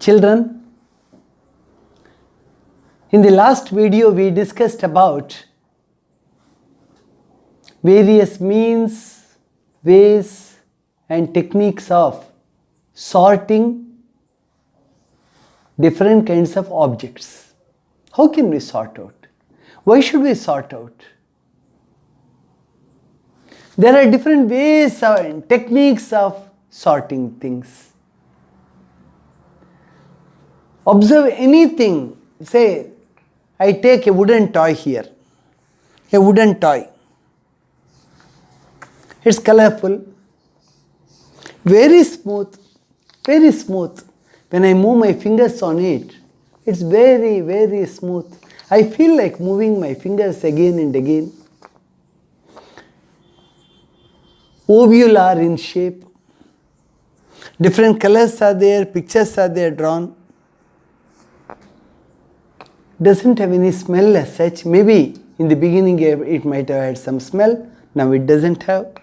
Children, in the last video we discussed about various means, ways and techniques of sorting different kinds of objects. How can we sort out? Why should we sort out? There are different ways and techniques of sorting things. Observe anything. Say, I take a wooden toy here. A wooden toy. It's colorful. Very smooth. Very smooth. When I move my fingers on it, it's very, very smooth. I feel like moving my fingers again and again. Ovular in shape. Different colors are there, pictures are there drawn. Doesn't have any smell as such. Maybe in the beginning it might have had some smell. Now it doesn't have.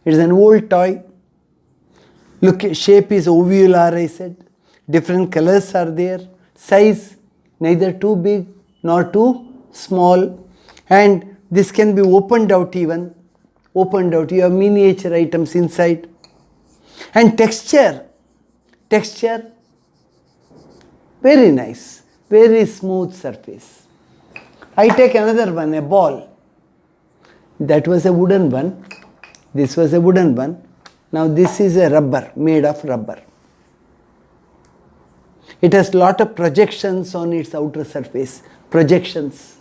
It's an old toy. Look, shape is ovular, I said. Different colors are there. Size, neither too big nor too small. And this can be opened out even. Opened out. You have miniature items inside. And texture. Texture, very nice. Very smooth surface. I take another one, a ball. That was a wooden one. This was a wooden one. Now this is a rubber, made of rubber. It has lot of projections on its outer surface. Projections.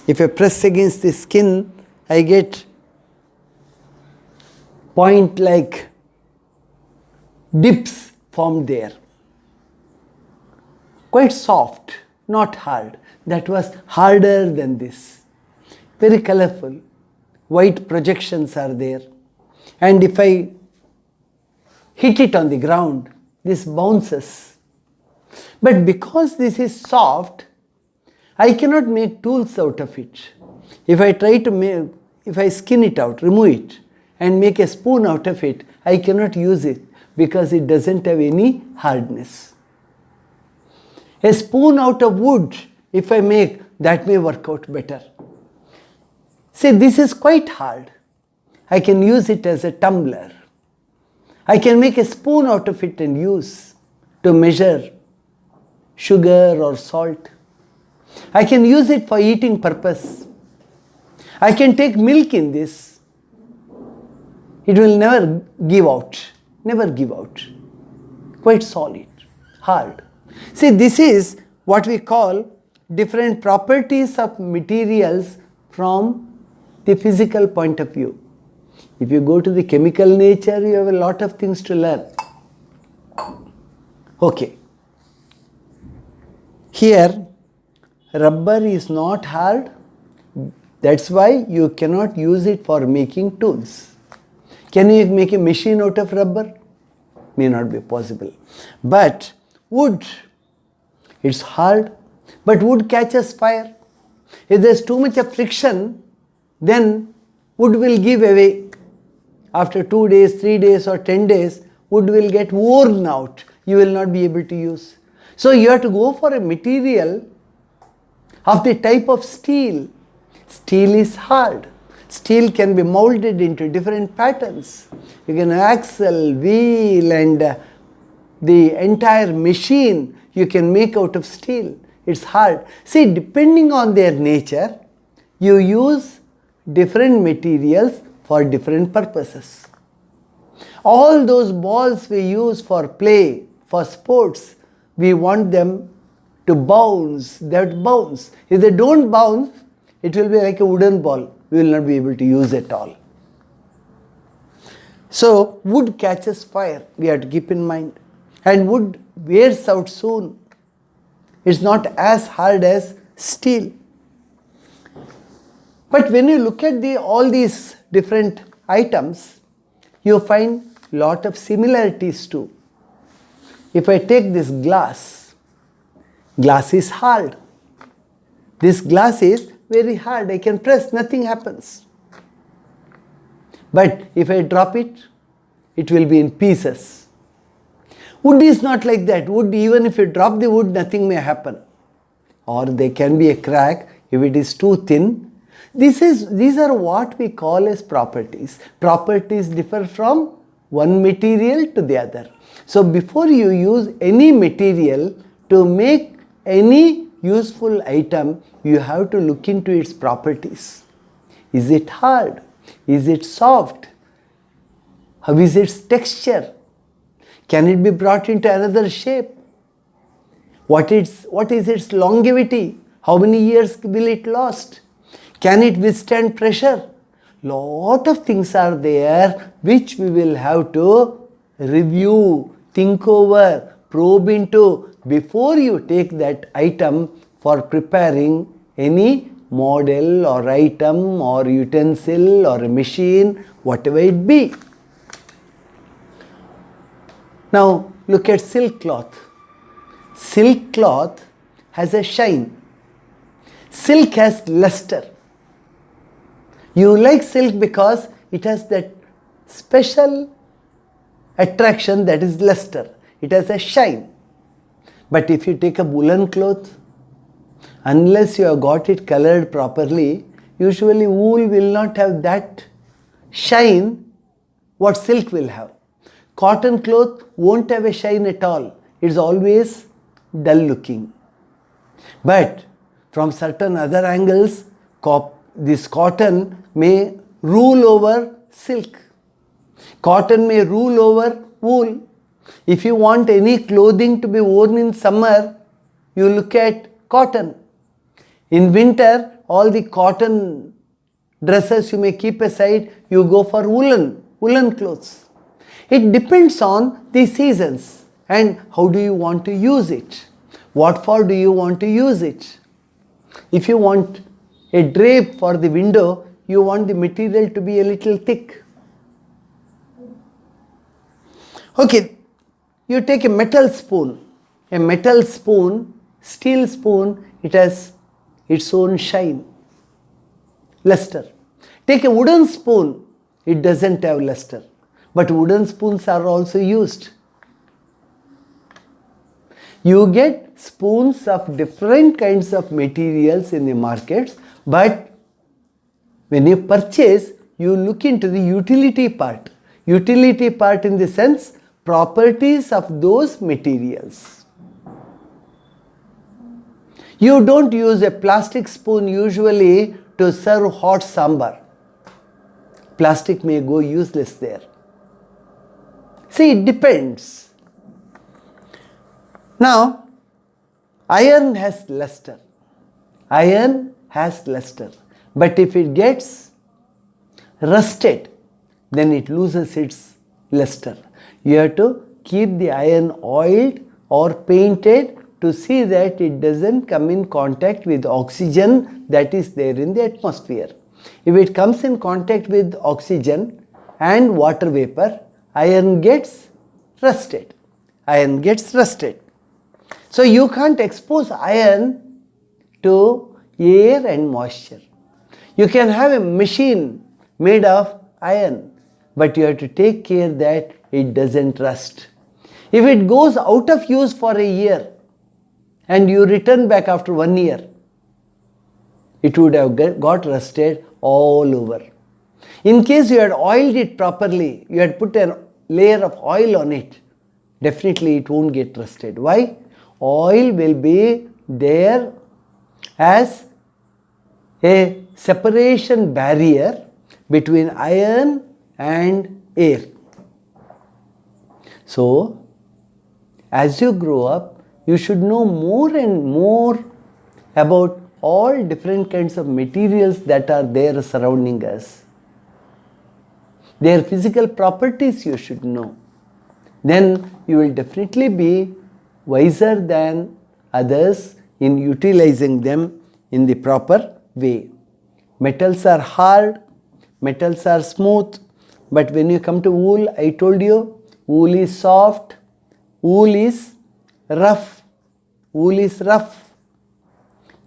If I press against the skin, I get point-like dips formed there. Quite soft, not hard. That was harder than this. Very colorful. White projections are there. And if I hit it on the ground, this bounces. But because this is soft, I cannot make tools out of it. If I try to make, if I skin it out, remove it, and make a spoon out of it, I cannot use it because it doesn't have any hardness. A spoon out of wood, if I make, that may work out better. See, this is quite hard. I can use it as a tumbler. I can make a spoon out of it and use to measure sugar or salt. I can use it for eating purpose. I can take milk in this. It will never give out. Never give out. Quite solid, hard. See, this is what we call different properties of materials from the physical point of view. If you go to the chemical nature, you have a lot of things to learn. Okay. Here, rubber is not hard. That's why you cannot use it for making tools. Can you make a machine out of rubber? May not be possible. But wood, it's hard, but wood catches fire. If there's too much of friction, then wood will give away. After 2 days, 3 days or 10 days, wood will get worn out. You will not be able to use. So you have to go for a material of the type of steel. Steel is hard. Steel can be molded into different patterns. You can axle, wheel and the entire machine you can make out of steel. It's hard. See, depending on their nature, you use different materials for different purposes. All those balls we use for play, for sports, we want them to bounce. They have to bounce. If they don't bounce, it will be like a wooden ball. We will not be able to use it all. So, wood catches fire. We have to keep in mind. And wood wears out soon. It's not as hard as steel. But when you look at all these different items, you find lot of similarities too. If I take this glass, glass is hard. This glass is very hard. I can press, nothing happens. But if I drop it, it will be in pieces. Wood is not like that. Wood, even if you drop the wood, nothing may happen. Or there can be a crack if it is too thin. These are what we call as properties. Properties differ from one material to the other. So before you use any material to make any useful item, you have to look into its properties. Is it hard? Is it soft? How is its texture? Can it be brought into another shape? What is its longevity? How many years will it last? Can it withstand pressure? Lot of things are there which we will have to review, think over, probe into before you take that item for preparing any model or item or utensil or a machine, whatever it be. Now look at silk cloth. Silk cloth has a shine. Silk has luster. You like silk because it has that special attraction, that is luster. It has a shine. But if you take a woolen cloth, unless you have got it colored properly, usually wool will not have that shine what silk will have. Cotton cloth won't have a shine at all. It's always dull looking. But from certain other angles, this cotton may rule over silk. Cotton may rule over wool. If you want any clothing to be worn in summer, you look at cotton. In winter, all the cotton dresses you may keep aside, you go for woolen clothes. It depends on the seasons and how do you want to use it. What for do you want to use it? If you want a drape for the window, you want the material to be a little thick. Okay, you take a metal spoon. A metal spoon, steel spoon, it has its own shine, luster. Take a wooden spoon, it doesn't have luster. But wooden spoons are also used. You get spoons of different kinds of materials in the markets, but when you purchase, you look into the utility part. Utility part in the sense, properties of those materials. You don't use a plastic spoon usually to serve hot sambar. Plastic may go useless there. See, it depends. Now, iron has luster. Iron has luster. But if it gets rusted, then it loses its luster. You have to keep the iron oiled or painted to see that it doesn't come in contact with oxygen that is there in the atmosphere. If it comes in contact with oxygen and water vapor, iron gets rusted. Iron gets rusted. So you can't expose iron to air and moisture. You can have a machine made of iron, but you have to take care that it doesn't rust. If it goes out of use for a year and you return back after 1 year, it would have got rusted all over. In case you had oiled it properly, you had put a layer of oil on it, definitely it won't get rusted. Why? Oil will be there as a separation barrier between iron and air. So, as you grow up, you should know more and more about all different kinds of materials that are there surrounding us. Their physical properties you should know. Then you will definitely be wiser than others in utilizing them in the proper way. Metals are hard, metals are smooth, but when you come to wool, I told you, wool is soft, wool is rough. Wool is rough.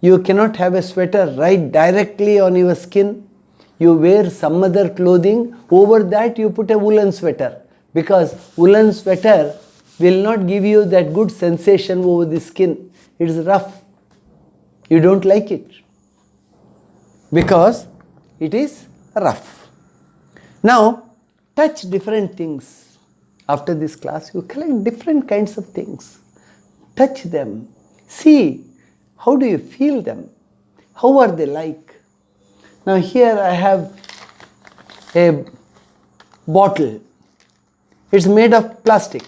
You cannot have a sweater right directly on your skin. You wear some other clothing, over that you put a woolen sweater, because woolen sweater will not give you that good sensation over the skin. It is rough. You don't like it because it is rough. Now, touch different things. After this class, you collect different kinds of things. Touch them. See, how do you feel them? How are they like? Now here I have a bottle. It's made of plastic,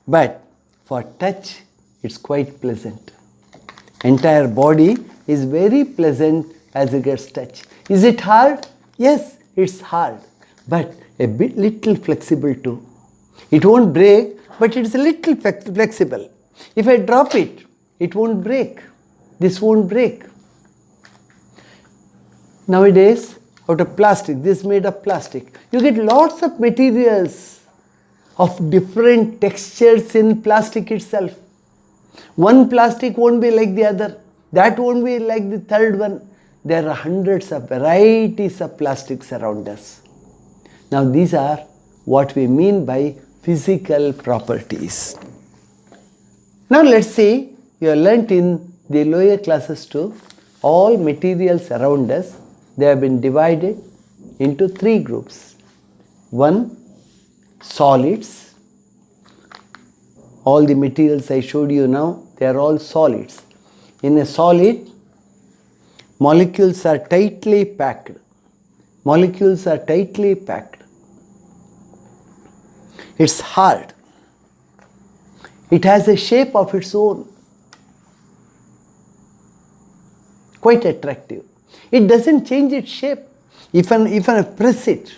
but for touch, it's quite pleasant. Entire body is very pleasant as regards touch. Is it hard? Yes, it's hard, but a bit little flexible too. It won't break, but it's a little flexible. If I drop it, it won't break. This won't break. Nowadays, out of plastic, this is made of plastic. You get lots of materials of different textures in plastic itself. One plastic won't be like the other. That won't be like the third one. There are hundreds of varieties of plastics around us. Now these are what we mean by physical properties. Now let's see, you have learnt in the lower classes too, all materials around us, they have been divided into three groups. One, solids. All the materials I showed you now, they are all solids. In a solid, molecules are tightly packed. Molecules are tightly packed. It's hard. It has a shape of its own. Quite attractive. It doesn't change its shape. If I press it,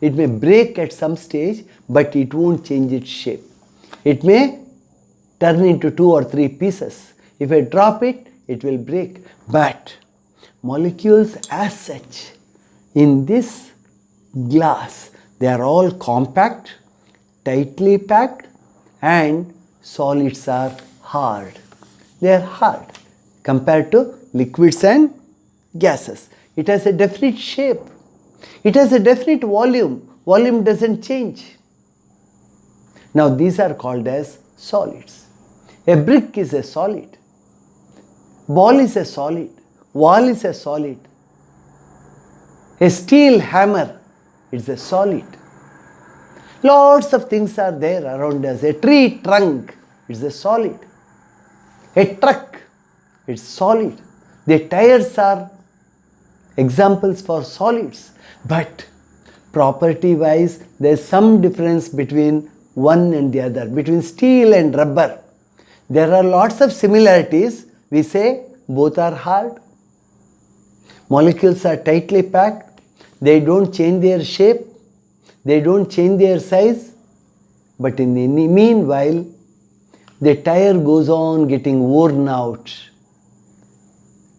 it may break at some stage, but it won't change its shape. It may turn into 2 or 3 pieces. If I drop it, it will break. But molecules as such, in this glass, they are all compact, tightly packed, and solids are hard. They are hard compared to liquids and gases. It has a definite shape. It has a definite volume. Volume doesn't change. Now these are called as solids. A brick is a solid. Ball is a solid. Wall is a solid. A steel hammer is a solid. Lots of things are there around us. A tree trunk is a solid. A truck is solid. The tires are examples for solids. But property wise, there is some difference between one and the other, between steel and rubber. There are lots of similarities. We say both are hard. Molecules are tightly packed. They don't change their shape. They don't change their size. But in the meanwhile, the tire goes on getting worn out.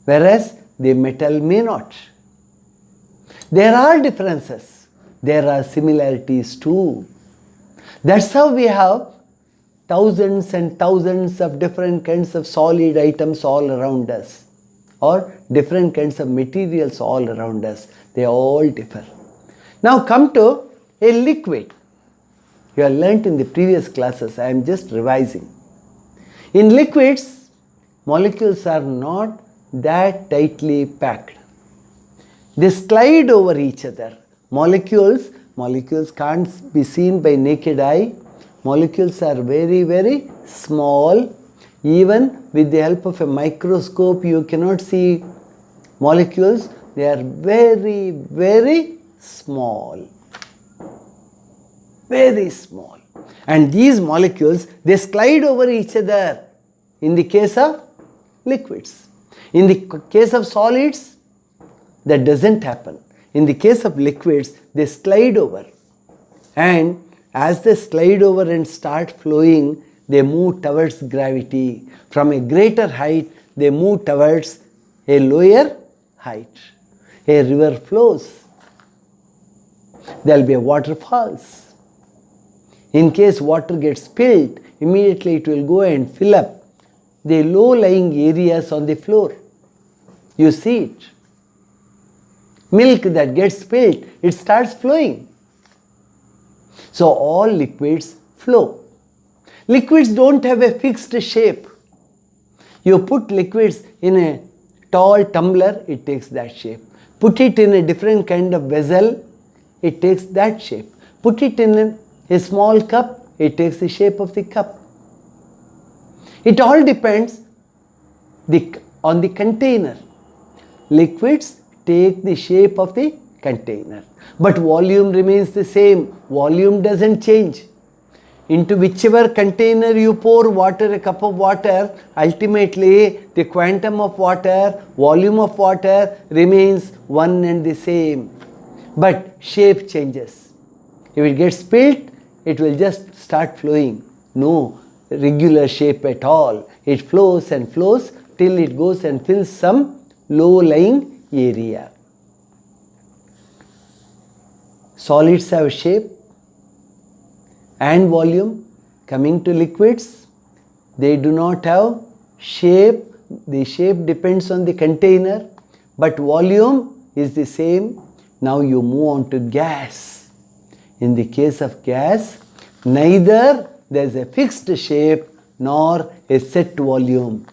Whereas the metal may not. There are differences. There are similarities too. That's how we have thousands and thousands of different kinds of solid items all around us, or different kinds of materials all around us. They all differ. Now come to a liquid. You have learnt in the previous classes. I am just revising. In liquids, molecules are not that tightly packed. They slide over each other. Molecules can't be seen by naked eye. Molecules are very, very small. Even with the help of a microscope, you cannot see molecules. They are very, very small. Very small. And these molecules, they slide over each other in the case of liquids. In the case of solids, that doesn't happen. In the case of liquids, they slide over. And as they slide over and start flowing, they move towards gravity. From a greater height, they move towards a lower height. A river flows. There will be waterfalls. In case water gets spilled, immediately it will go and fill up the low-lying areas on the floor. You see it. Milk that gets spilled, it starts flowing. So all liquids flow. Liquids don't have a fixed shape. You put liquids in a tall tumbler, it takes that shape. Put it in a different kind of vessel, it takes that shape. Put it in a small cup, it takes the shape of the cup. It all depends on the container. Liquids take the shape of the container, but volume remains the same. Volume doesn't change. Into whichever container you pour water, a cup of water, ultimately the quantum of water, volume of water remains one and the same. But shape changes. If it gets spilled, it will just start flowing. No regular shape at all. It flows and flows till it goes and fills some low-lying area. Solids have shape and volume. Coming to liquids, they do not have shape. The shape depends on the container, but volume is the same. Now you move on to gas. In the case of gas, neither there is a fixed shape nor a set volume.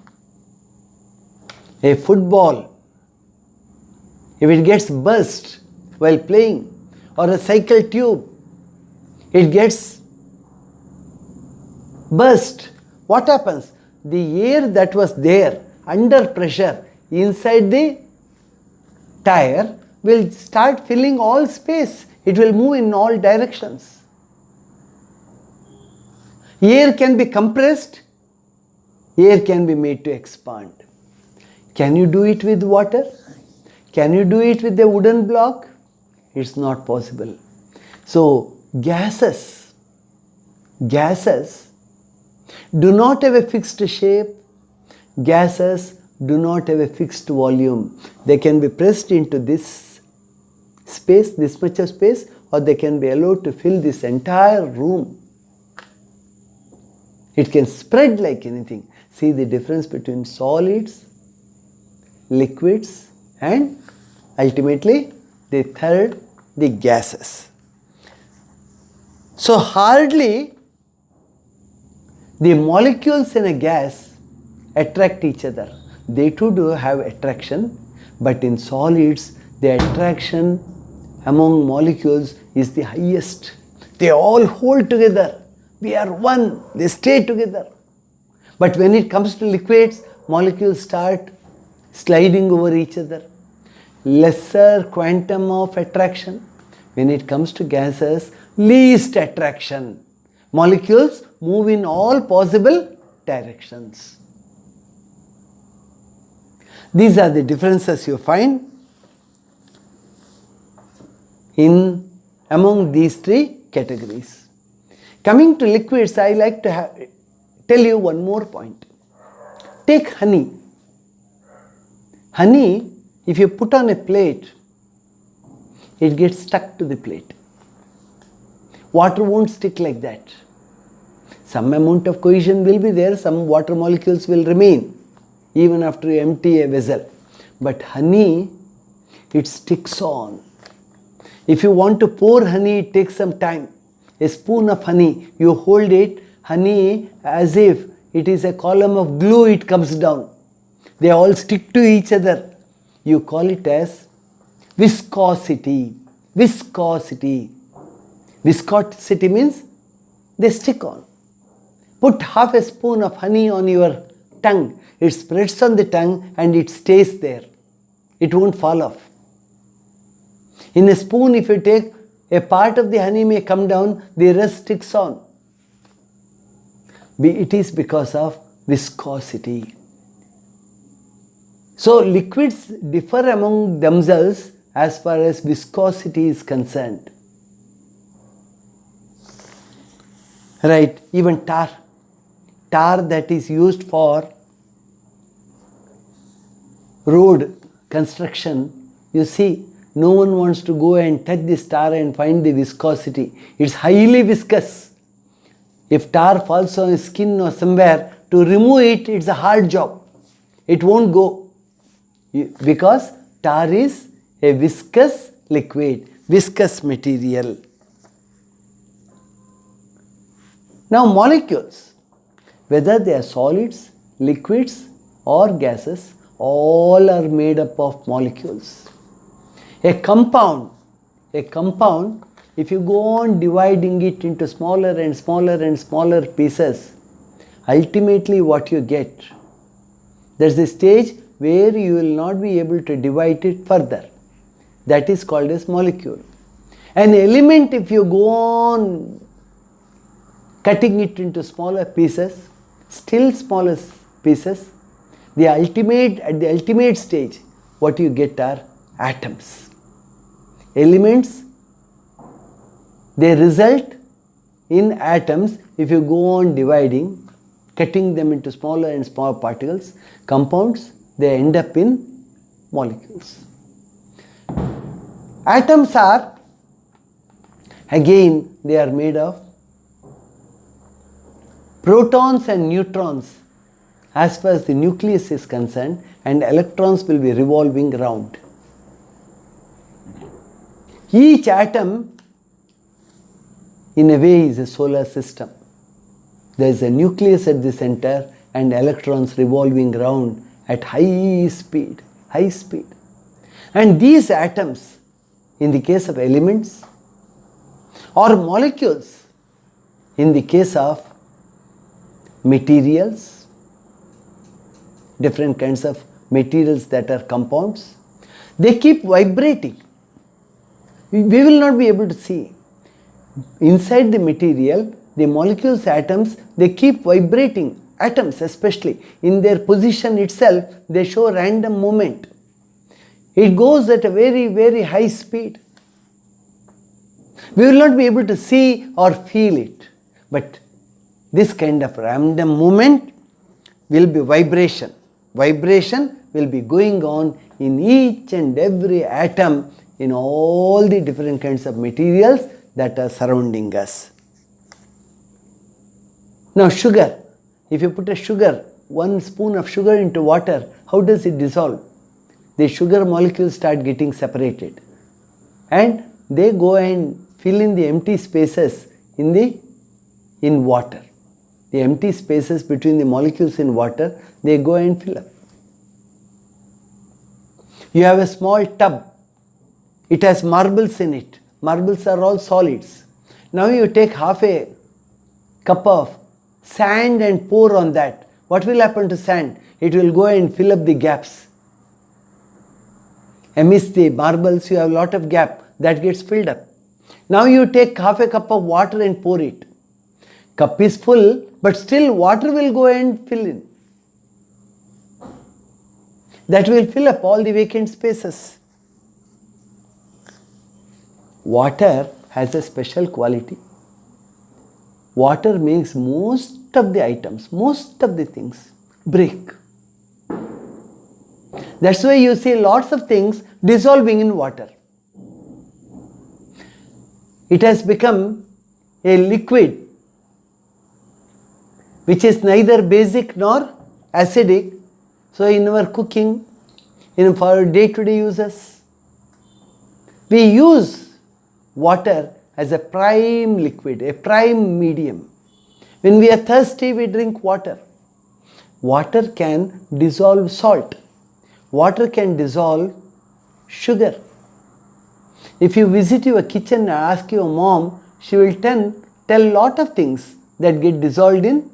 A football, if it gets burst while playing, or a cycle tube, it gets burst. What happens? The air that was there under pressure inside the tire will start filling all space. It will move in all directions. Air can be compressed, air can be made to expand. Can you do it with water? Can you do it with a wooden block? It's not possible. So gases do not have a fixed shape. Gases do not have a fixed volume. They can be pressed into this space, this much of space, or they can be allowed to fill this entire room. It can spread like anything. See the difference between solids, liquids, and ultimately the third, the gases. So hardly the molecules in a gas attract each other. They too do have attraction, but in solids the attraction among molecules is the highest. They all hold together. We are one. They stay together. But when it comes to liquids, molecules start sliding over each other. Lesser quantum of attraction. When it comes to gases, least attraction. Molecules move in all possible directions. These are the differences you find among these three categories. Coming to liquids, I like to tell you one more point. Take honey. Honey, if you put on a plate, it gets stuck to the plate. Water won't stick like that. Some amount of cohesion will be there, some water molecules will remain even after you empty a vessel. But honey, it sticks on. If you want to pour honey, it takes some time. A spoon of honey, you hold it, honey as if it is a column of glue, it comes down. They all stick to each other. You call it as viscosity. Viscosity. Viscosity means they stick on. Put half a spoon of honey on your tongue. It spreads on the tongue and it stays there. It won't fall off. In a spoon, if you take a part of the honey may come down, the rest sticks on. It is because of viscosity. So liquids differ among themselves as far as viscosity is concerned. Right, even tar. Tar that is used for road construction, you see, no one wants to go and touch this tar and find the viscosity. It's highly viscous. If tar falls on skin or somewhere, to remove it, it's a hard job. It won't go. Because tar is a viscous liquid, viscous material. Now molecules. whether they are solids, liquids or gases, all are made up of molecules. A compound, if you go on dividing it into smaller and smaller and smaller pieces, ultimately what you get, there's a stage where you will not be able to divide it further. That is called as molecule. An element, if you go on cutting it into smaller pieces, still smaller pieces, at the ultimate stage, what you get are atoms. Elements, they result in atoms if you go on dividing, cutting them into smaller and smaller particles. Compounds, they end up in molecules. Atoms are, again, they are made of protons and neutrons as far as the nucleus is concerned, and electrons will be revolving around. Each atom in a way is a solar system. There is a nucleus at the center and electrons revolving around at high speed. And these atoms, in the case of elements, or molecules, in the case of materials, different kinds of materials that are compounds, they keep vibrating. We will not be able to see. Inside the material, the molecules, atoms, they keep vibrating. Atoms especially, in their position itself, they show random movement. It goes at a very, very high speed. We will not be able to see or feel it, but this kind of random movement will be vibration. Vibration will be going on in each and every atom in all the different kinds of materials that are surrounding us. Now sugar, if you put a 1 spoon of sugar into water, how does it dissolve? The sugar molecules start getting separated and they go and fill in the empty spaces in water. The empty spaces between the molecules in water, they go and fill up. You have a small tub. It has marbles in it. Marbles are all solids. Now you take half a cup of sand and pour on that. What will happen to sand? It will go and fill up the gaps. Amidst the marbles, you have a lot of gap that gets filled up. Now you take half a cup of water and pour it. Cup is full, but still water will go and fill in. That will fill up all the vacant spaces. Water has a special quality. Water makes most of the items, most of the things break. That's why you see lots of things dissolving in water. It has become a liquid which is neither basic nor acidic. So in our cooking, for our day-to-day uses, we use water as a prime liquid, a prime medium. When we are thirsty, we drink water. Water can dissolve salt. Water can dissolve sugar. If you visit your kitchen and ask your mom, she will tell a lot of things that get dissolved in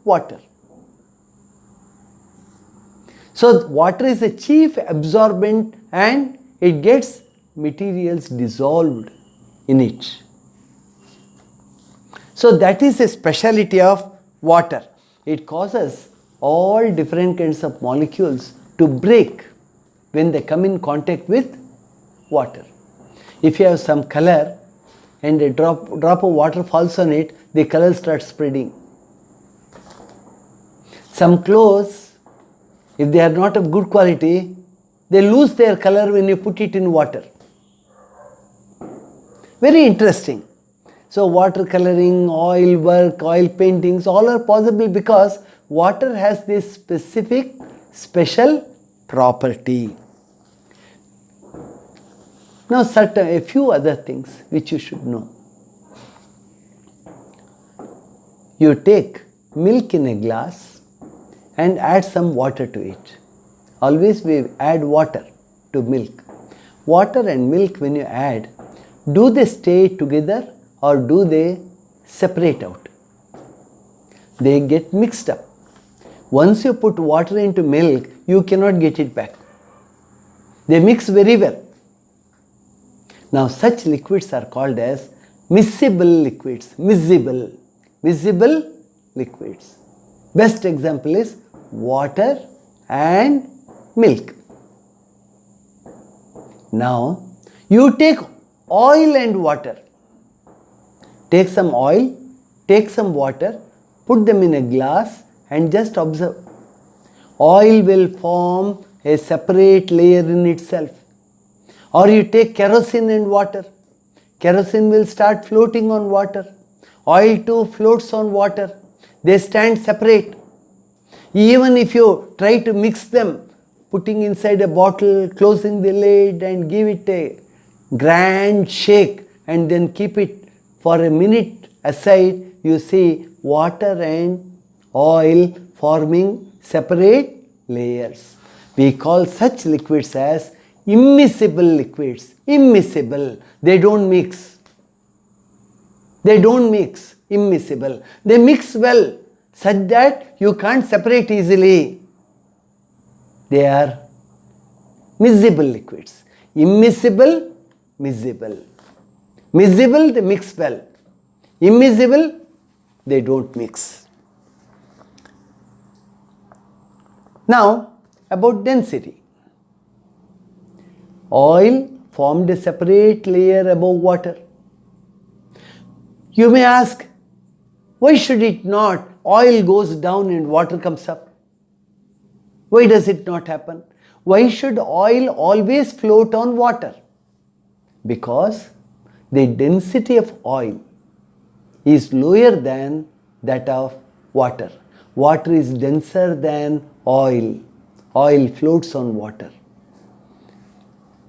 water. So water is a chief absorbent and it gets materials dissolved in it. So that is a speciality of water. It causes all different kinds of molecules to break when they come in contact with water. If you have some color and a drop of water falls on it, the color starts spreading. Some clothes, if they are not of good quality, they lose their color when you put it in water. Very interesting. So water coloring, oil work, oil paintings, all are possible because water has this specific, special property. Now a few other things which you should know. You take milk in a glass and add some water to it. Always we add water to milk. Water and milk, when you add, do they stay together or do they separate out? They get mixed up. Once you put water into milk, you cannot get it back. They mix very well. Now such liquids are called as miscible liquids. Miscible liquids. Best example is water and milk. Now you take oil and water. Take some oil, take some water, put them in a glass and just observe. Oil will form a separate layer in itself. Or you take kerosene and water. Kerosene will start floating on water. Oil too floats on water. They stand separate. Even if you try to mix them, putting inside a bottle, closing the lid and give it a grand shake and then keep it for a minute aside, you see water and oil forming separate layers. We call such liquids as immiscible liquids. Immiscible. They don't mix. They don't mix. Immiscible. They mix well such that you can't separate easily. They are miscible liquids. Immiscible, miscible. Miscible, they mix well. Immiscible, they don't mix. Now, about density. Oil formed a separate layer above water. You may ask, why should it not? Oil goes down and water comes up. Why does it not happen? Why should oil always float on water? Because the density of oil is lower than that of water. Water is denser than oil. Oil floats on water.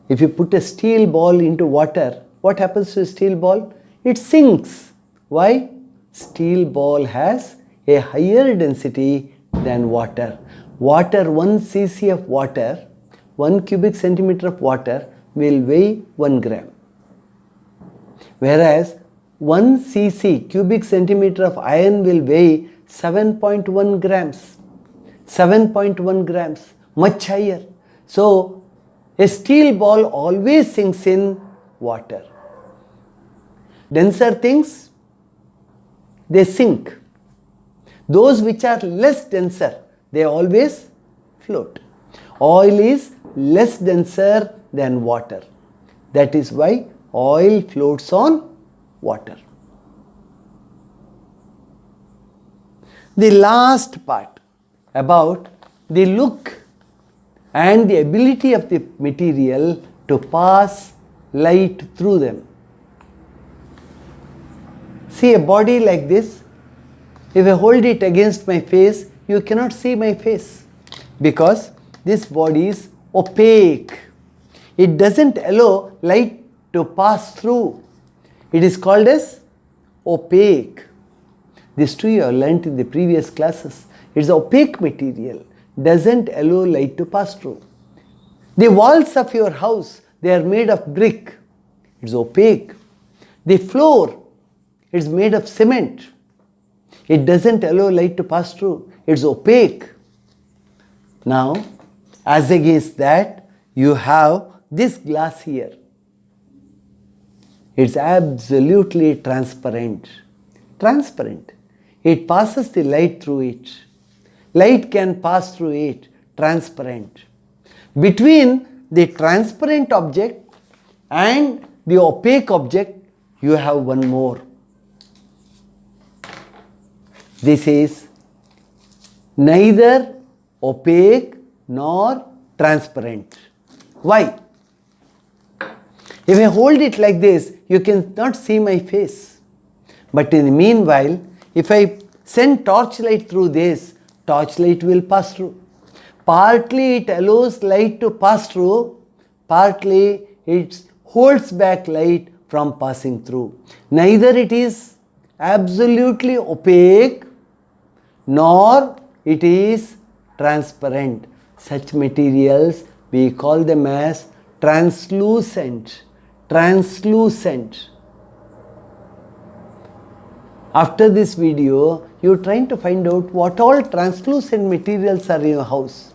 If you put a steel ball into water, what happens to a steel ball? It sinks. Why? Steel ball has a higher density than water. Water, 1 cc of water, 1 cubic centimeter of water will weigh 1 gram. Whereas 1 cc cubic centimeter of iron will weigh 7.1 grams. 7.1 grams, much higher. So, a steel ball always sinks in water. Denser things, they sink. Those which are less denser, they always float. Oil is less denser than water. That is why oil floats on water. The last part about the look and the ability of the material to pass light through them. See a body like this, if I hold it against my face, you cannot see my face because this body is opaque. It doesn't allow light to pass through. It is called as opaque. This too you have learnt in the previous classes. It's opaque material, doesn't allow light to pass through. The walls of your house, they are made of brick. It's opaque. The floor, it's made of cement. It doesn't allow light to pass through. It's opaque. Now, as against that, you have this glass here. It's absolutely transparent. Transparent. It passes the light through it. Light can pass through it. Transparent. Between the transparent object and the opaque object, you have one more. This is neither opaque nor transparent. Why? If I hold it like this, you cannot see my face. But in the meanwhile, if I send torchlight through this, torchlight will pass through. Partly it allows light to pass through, partly it holds back light from passing through. Neither it is absolutely opaque, nor it is transparent. Such materials we call them as translucent. Translucent. After this video, you are trying to find out what all translucent materials are in your house.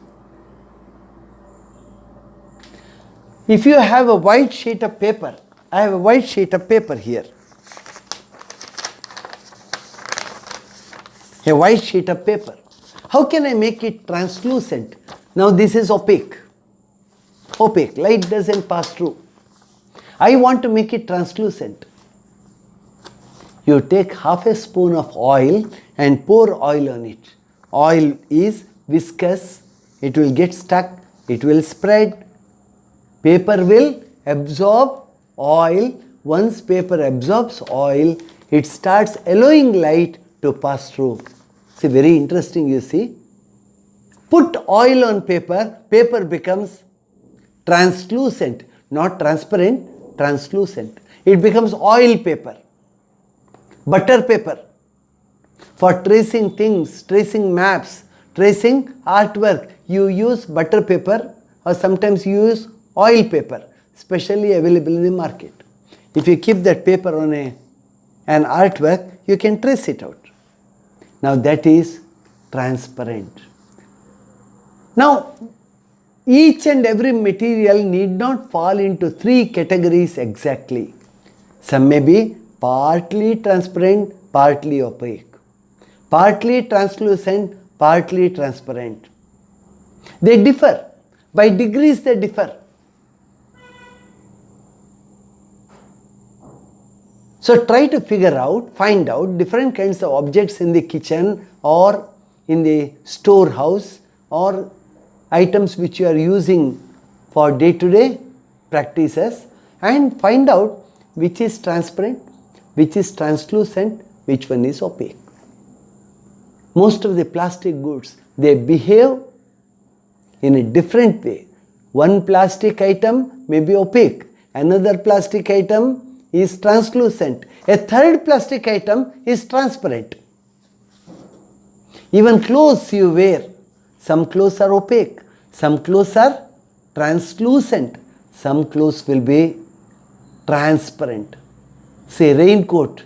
If you have a white sheet of paper, I have a white sheet of paper here. A white sheet of paper. How can I make it translucent? Now this is opaque. Opaque. Light doesn't pass through. I want to make it translucent. You take half a spoon of oil and pour oil on it. Oil is viscous. It will get stuck. It will spread. Paper will absorb oil. Once paper absorbs oil, it starts allowing light to pass through. See, very interesting, you see. Put oil on paper, paper becomes translucent, not transparent, translucent. It becomes oil paper, butter paper. For tracing things, tracing maps, tracing artwork, you use butter paper or sometimes you use oil paper, specially available in the market. If you keep that paper on an artwork, you can trace it out. Now that is transparent. Now each and every material need not fall into three categories exactly. Some may be partly transparent, partly opaque. Partly translucent, partly transparent. They differ. By degrees they differ. So try to figure out, find out different kinds of objects in the kitchen or in the storehouse or items which you are using for day-to-day practices and find out which is transparent, which is translucent, which one is opaque. Most of the plastic goods, they behave in a different way. One plastic item may be opaque, another plastic item is translucent, a third plastic item is transparent. Even clothes you wear, some clothes are opaque, some clothes are translucent, some clothes will be transparent. Say raincoat,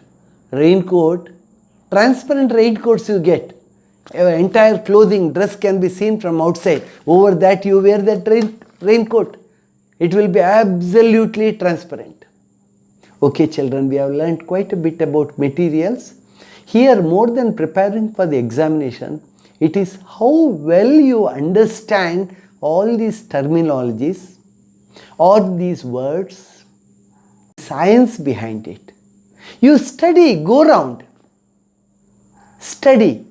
transparent raincoats you get. Your entire clothing, dress can be seen from outside. Over that you wear that raincoat. It will be absolutely transparent. Okay children, we have learned quite a bit about materials. Here, more than preparing for the examination, it is how well you understand all these terminologies or these words, science behind it. You study, go around, study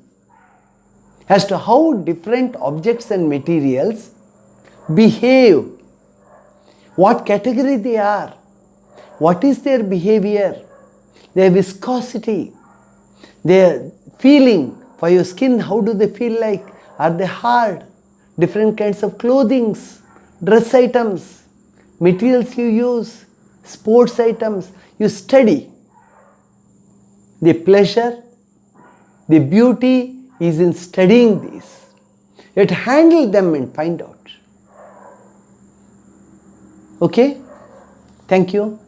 as to how different objects and materials behave, what category they are, what is their behavior, their viscosity, their feeling for your skin, how do they feel like, are they hard, different kinds of clothings, dress items, materials you use, sports items, you study. The pleasure, the beauty is in studying these. You have to handle them and find out. Okay? Thank you.